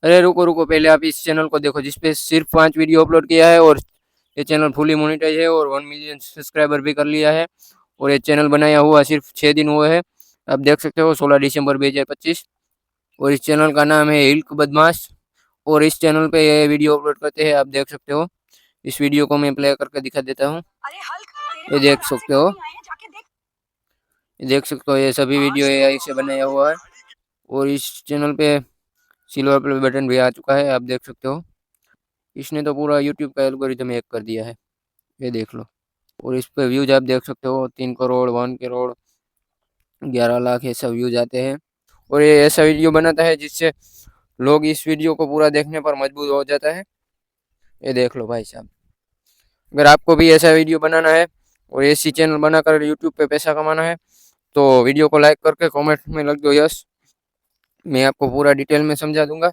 अरे रुको रुको, पहले आप इस चैनल को देखो जिसपे सिर्फ 5 वीडियो अपलोड किया है, और ये चैनल फुली मोनेटाइज है और 1 मिलियन सब्सक्राइबर भी कर लिया है। और ये चैनल बनाया हुआ सिर्फ 6 दिन हुए हैं। आप देख सकते हो 16 दिसंबर 2025। और इस चैनल का नाम है हिल्क बदमाश। और इस चैनल पे ये वीडियो अपलोड करते हैं, आप देख सकते हो। इस वीडियो को मैं प्ले करके दिखा देता हूँ। ये देख सकते हो, ये देख सकते हो, ये सभी वीडियो एआई से बनाया हुआ है। और इस चैनल पे सिल्वर प्ले बटन भी आ चुका है, आप देख सकते हो। इसने तो पूरा यूट्यूब का एल्गोरिदम हैक कर दिया है, ये देख लो। और इस पे व्यूज आप देख सकते हो, 3 करोड़, 1 करोड़, 11 लाख ऐसा व्यूज आते हैं। और ये ऐसा वीडियो बनाता है जिससे लोग इस वीडियो को पूरा देखने पर मजबूर हो जाता है। ये देख लो भाई साहब। अगर आपको भी ऐसा वीडियो बनाना है और ऐसी चैनल बनाकर यूट्यूब पे पैसा कमाना है, तो वीडियो को लाइक करके कमेंट में लग दो यस। मैं आपको पूरा डिटेल में समझा दूंगा।